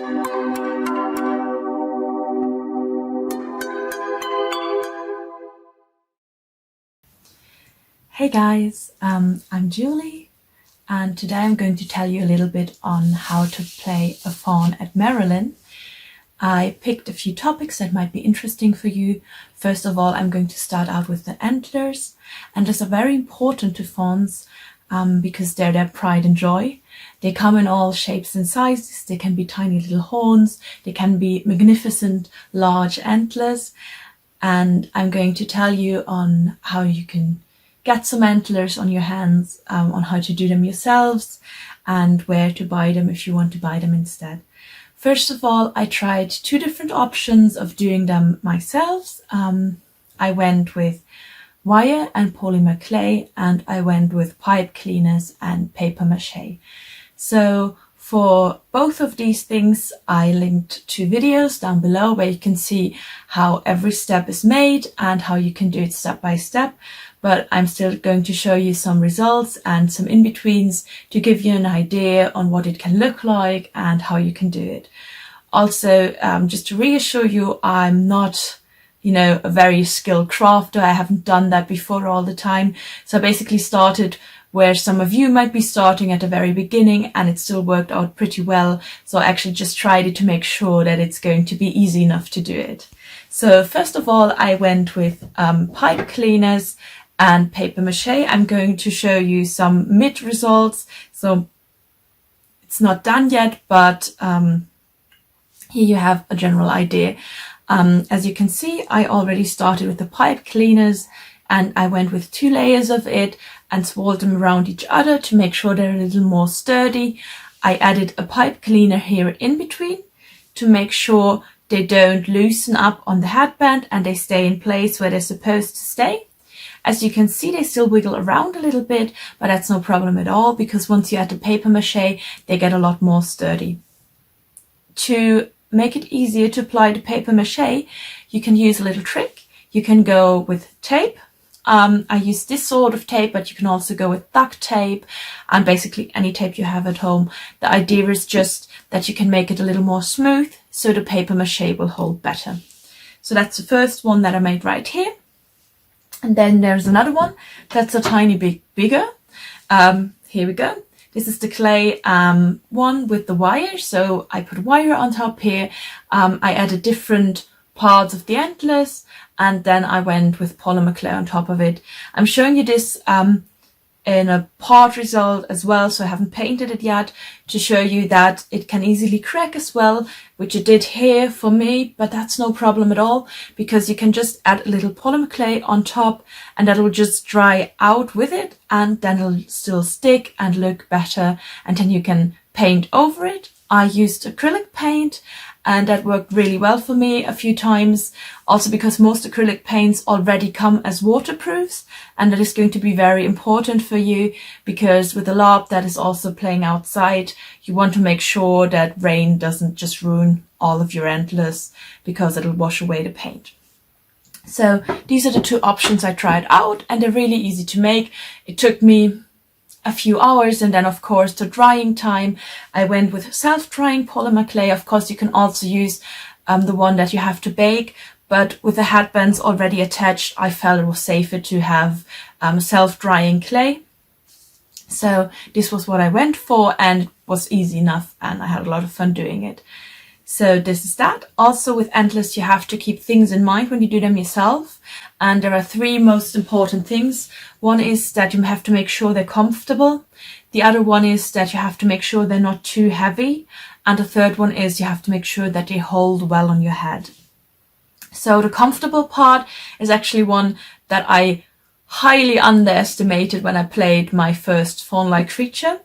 Hey guys, I'm Julie, and today I'm going to tell you a little bit on how to play a faun at Merrolyn. I picked a few topics that might be interesting for you. First of all, I'm going to start out with the antlers. Antlers are very important to fawns because they're their pride and joy. They come in all shapes and sizes. They can be tiny little horns. They can be magnificent large antlers. And I'm going to tell you on how you can get some antlers on your hands, on how to do them yourselves and where to buy them if you want to buy them instead. First of all, I tried 2 different options of doing them myself. I went with wire and polymer clay, and I went with pipe cleaners and paper mache. So for both of these things, I linked 2 videos down below where you can see how every step is made and how you can do it step by step. But I'm still going to show you some results and some in-betweens to give you an idea on what it can look like and how you can do it. Also, just to reassure you, I'm not, a very skilled crafter. I haven't done that before all the time. So I basically started where some of you might be starting at the very beginning, and it still worked out pretty well. So I actually just tried it to make sure that it's going to be easy enough to do it. So first of all, I went with pipe cleaners and paper mache. I'm going to show you some mid results. So it's not done yet, but here you have a general idea. As you can see, I already started with the pipe cleaners, and I went with 2 layers of it and swirled them around each other to make sure they're a little more sturdy. I added a pipe cleaner here in between to make sure they don't loosen up on the headband and they stay in place where they're supposed to stay. As you can see, they still wiggle around a little bit, but that's no problem at all because once you add the paper mache, they get a lot more sturdy. To make it easier to apply the paper mache, you can use a little trick. You can go with tape. I use this sort of tape, but you can also go with duct tape and basically any tape you have at home. The idea is just that you can make it a little more smooth so the paper mache will hold better. So that's the first one that I made right here. And then there's another one that's a tiny bit bigger. Here we go. This is the clay one with the wire. So I put wire on top here. I added different parts of the antlers, and then I went with polymer clay on top of it. I'm showing you this in a part result as well, so I haven't painted it yet, to show you that it can easily crack as well, which it did here for me, but that's no problem at all because you can just add a little polymer clay on top and that will just dry out with it, and then it'll still stick and look better, and then you can paint over it. I used acrylic paint and that worked really well for me a few times, also because most acrylic paints already come as waterproofs, and that is going to be very important for you because with a LARP that is also playing outside, you want to make sure that rain doesn't just ruin all of your antlers because it'll wash away the paint. So these are the 2 options I tried out, and they're really easy to make. It took me a few hours, and then of course the drying time, I went with self-drying polymer clay. Of course you can also use the one that you have to bake, but with the headbands already attached, I felt it was safer to have self-drying clay. So this was what I went for, and it was easy enough, and I had a lot of fun doing it. So this is that. Also with antlers, you have to keep things in mind when you do them yourself. And there are 3 most important things. One is that you have to make sure they're comfortable. The other one is that you have to make sure they're not too heavy. And the third one is you have to make sure that they hold well on your head. So the comfortable part is actually one that I highly underestimated when I played my first faun-like creature.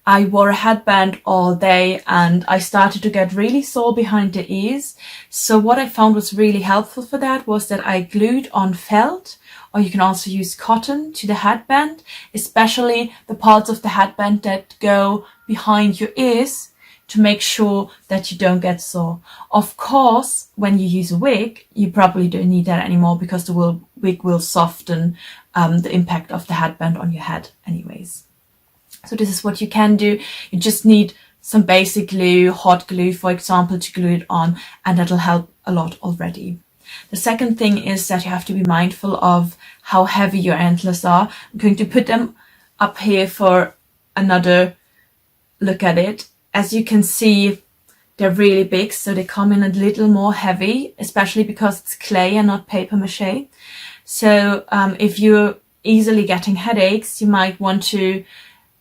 I wore a headband all day and I started to get really sore behind the ears. So what I found was really helpful for that was that I glued on felt, or you can also use cotton, to the headband, especially the parts of the headband that go behind your ears, to make sure that you don't get sore. Of course, when you use a wig, you probably don't need that anymore because the wig will soften the impact of the headband on your head anyways. So this is what you can do. You just need some basic glue, hot glue, for example, to glue it on, and that'll help a lot already. The second thing is that you have to be mindful of how heavy your antlers are. I'm going to put them up here for another look at it. As you can see, they're really big, so they come in a little more heavy, especially because it's clay and not paper mache. So if you're easily getting headaches, you might want to,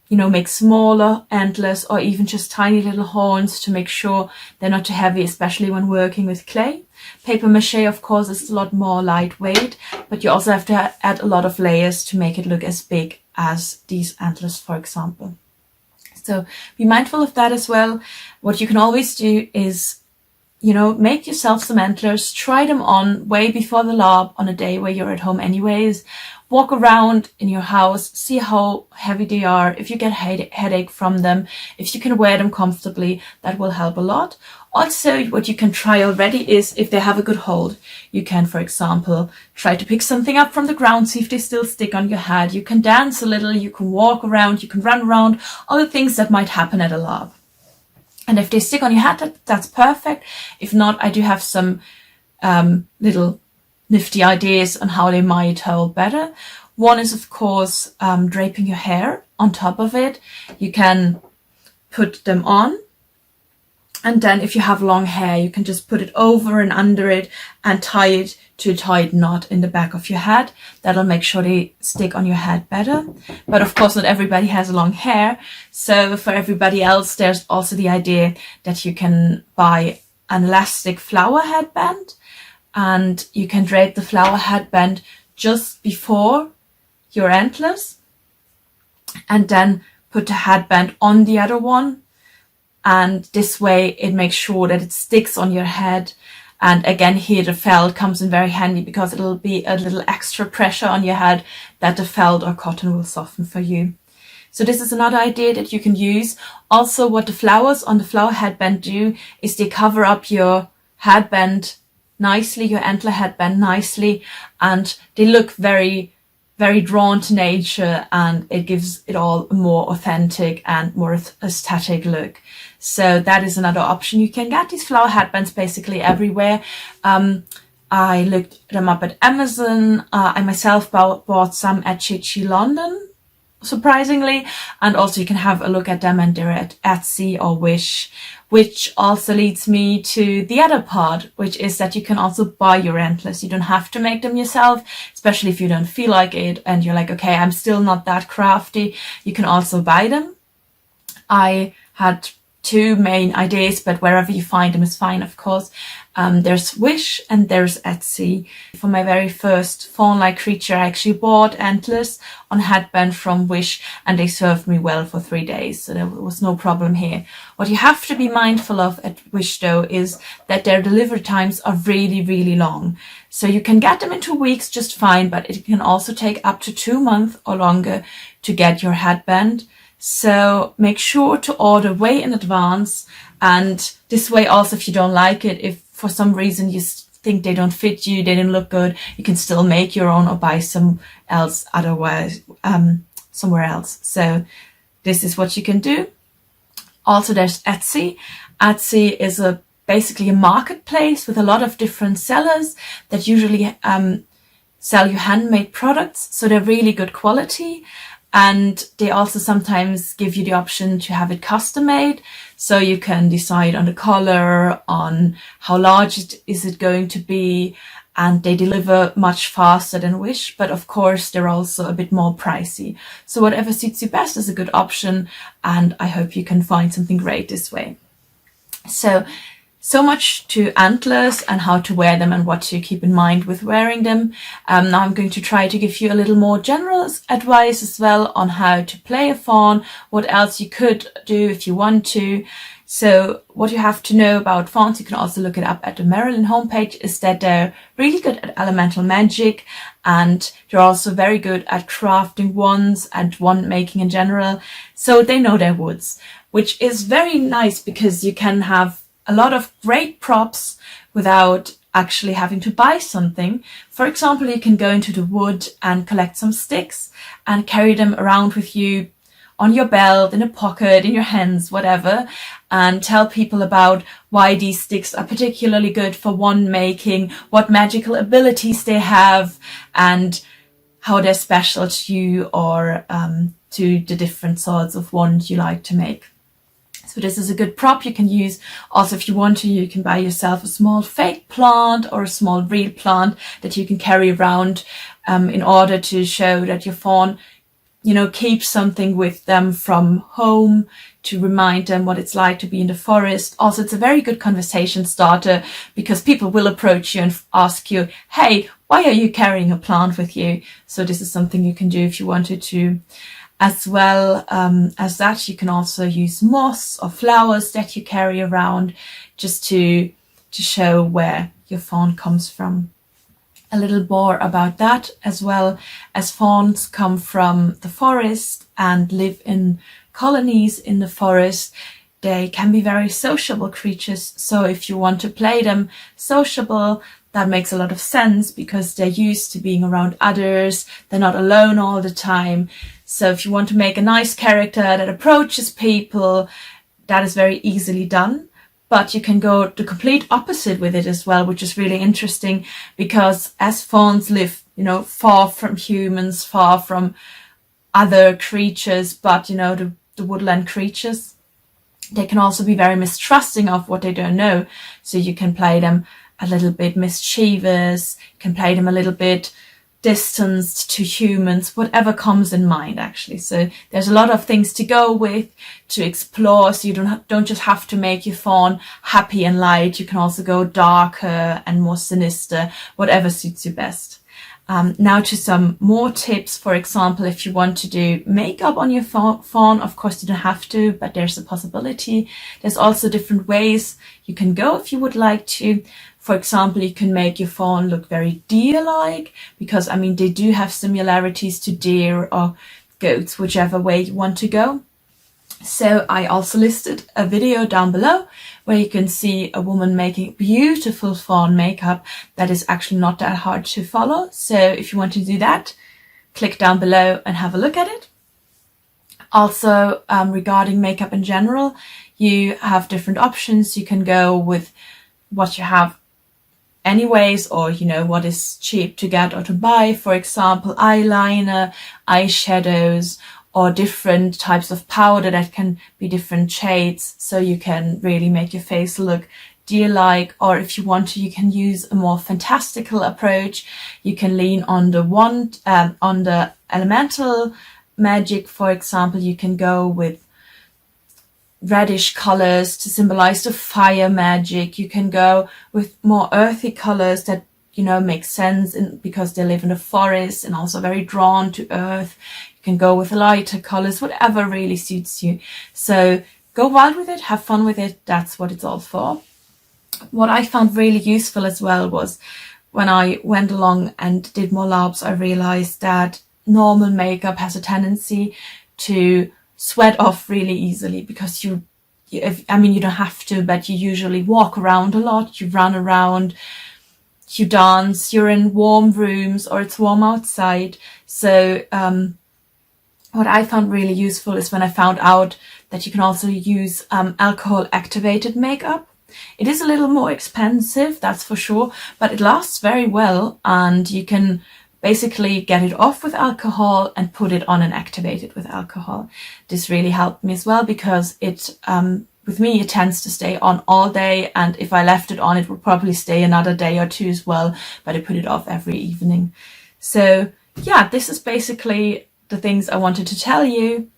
make smaller antlers or even just tiny little horns to make sure they're not too heavy, especially when working with clay. Paper mache, of course, is a lot more lightweight, but you also have to add a lot of layers to make it look as big as these antlers, for example. So be mindful of that as well. What you can always do is, make yourself some antlers, try them on way before the lab on a day where you're at home anyways. Walk around in your house, see how heavy they are. If you get headache from them, if you can wear them comfortably, that will help a lot. Also, what you can try already is if they have a good hold. You can, for example, try to pick something up from the ground, see if they still stick on your head. You can dance a little, you can walk around, you can run around, all the things that might happen at a lab. And if they stick on your head, that's perfect. If not, I do have some little nifty ideas on how they might hold better. One is, of course, draping your hair on top of it. You can put them on, and then if you have long hair, you can just put it over and under it and tie it to a tight knot in the back of your head. That'll make sure they stick on your head better. But of course, not everybody has long hair. So for everybody else, there's also the idea that you can buy an elastic flower headband, and you can drape the flower headband just before your antlers and then put the headband on the other one. And this way it makes sure that it sticks on your head. And again, here the felt comes in very handy because it'll be a little extra pressure on your head that the felt or cotton will soften for you. So this is another idea that you can use. Also, what the flowers on the flower headband do is they cover up your headband nicely, your antler headband nicely, and they look very, very drawn to nature, and it gives it all a more authentic and more aesthetic look. So that is another option. You can get these flower headbands basically everywhere. I looked them up at Amazon. I myself bought some at Chichi London, surprisingly, and also you can have a look at them, and they're at Etsy or Wish, which also leads me to the other part, which is that you can also buy your antlers. You don't have to make them yourself, especially if you don't feel like it and you're like, okay, I'm still not that crafty. You can also buy them. I had two main ideas, but wherever you find them is fine, of course. There's Wish and there's Etsy. For my very first fawn-like creature, I actually bought antlers on headband from Wish, and they served me well for 3 days, so there was no problem here. What you have to be mindful of at Wish, though, is that their delivery times are really, really long. So you can get them in 2 weeks just fine, but it can also take up to 2 months or longer to get your headband. So make sure to order way in advance, and this way also, if you don't like it, if for some reason you think they don't fit you, they didn't look good, you can still make your own or buy some else otherwise somewhere else. So this is what you can do. Also, there's Etsy. Etsy is basically a marketplace with a lot of different sellers that usually sell you handmade products, so they're really good quality. And they also sometimes give you the option to have it custom made. So you can decide on the color, on how large is it going to be. And they deliver much faster than Wish. But of course, they're also a bit more pricey. So whatever suits you best is a good option. And I hope you can find something great this way. So much to antlers and how to wear them and what to keep in mind with wearing them. Now I'm going to try to give you a little more general advice as well on how to play a fawn, what else you could do if you want to. So what you have to know about fawns, you can also look it up at the Merrolyn homepage, is that they're really good at elemental magic, and they're also very good at crafting wands and wand making in general. So they know their woods, which is very nice because you can have a lot of great props without actually having to buy something. For example, you can go into the wood and collect some sticks and carry them around with you on your belt, in a pocket, in your hands, whatever, and tell people about why these sticks are particularly good for wand making, what magical abilities they have, and how they're special to you or to the different sorts of wand you like to make. So this is a good prop you can use. Also, if you want to, you can buy yourself a small fake plant or a small real plant that you can carry around in order to show that your fawn, you know, keeps something with them from home, to remind them what it's like to be in the forest. Also, it's a very good conversation starter because people will approach you and ask you, hey, why are you carrying a plant with you? So this is something you can do if you wanted to. As well as that, you can also use moss or flowers that you carry around just to show where your fawn comes from. A little more about that, as well as fawns come from the forest and live in colonies in the forest. They can be very sociable creatures. So if you want to play them sociable, that makes a lot of sense because they're used to being around others. They're not alone all the time. So if you want to make a nice character that approaches people, that is very easily done. But you can go the complete opposite with it as well, which is really interesting because as fawns live, you know, far from humans, far from other creatures, but, you know, the woodland creatures, they can also be very mistrusting of what they don't know. So you can play them a little bit mischievous, you can play them a little bit distanced to humans, whatever comes in mind actually. So there's a lot of things to go with, to explore, so you don't just have to make your fawn happy and light. You can also go darker and more sinister, whatever suits you best. Now to some more tips. For example, if you want to do makeup on your fawn, of course you don't have to, but there's a possibility. There's also different ways you can go if you would like to. For example, you can make your fawn look very deer-like because, I mean, they do have similarities to deer or goats, whichever way you want to go. So I also listed a video down below where you can see a woman making beautiful fawn makeup that is actually not that hard to follow. So if you want to do that, click down below and have a look at it. Also, regarding makeup in general, you have different options. You can go with what you have anyways, or, you know, what is cheap to get or to buy. For example, eyeliner, eyeshadows, or different types of powder that can be different shades, so you can really make your face look deer-like. Or if you want to, you can use a more fantastical approach. You can lean on the wand, on the elemental magic. For example, you can go with reddish colors to symbolize the fire magic. You can go with more earthy colors that, you know, make sense because they live in the forest and also very drawn to earth. You can go with lighter colors, whatever really suits you. So go wild with it, have fun with it. That's what it's all for. What I found really useful as well was when I went along and did more labs, I realized that normal makeup has a tendency to sweat off really easily because you don't have to, but you usually walk around a lot, you run around, you dance, you're in warm rooms or it's warm outside. So what I found really useful is when I found out that you can also use alcohol activated makeup. It is a little more expensive, that's for sure, but it lasts very well, and you can basically get it off with alcohol and put it on and activate it with alcohol. This really helped me as well because it, with me, it tends to stay on all day, and if I left it on, it would probably stay another day or two as well, but I put it off every evening. So yeah, this is basically the things I wanted to tell you.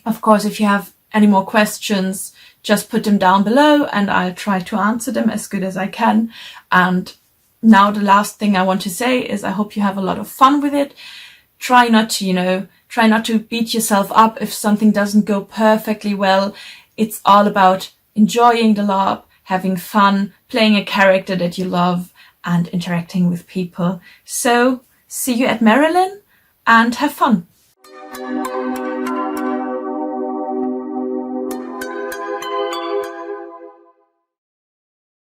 Of course, if you have any more questions, just put them down below and I'll try to answer them as good as I can. And now the last thing I want to say is I hope you have a lot of fun with it. Try not to beat yourself up if something doesn't go perfectly well. It's all about enjoying the lab, having fun, playing a character that you love, and interacting with people. So see you at Merrolyn and have fun.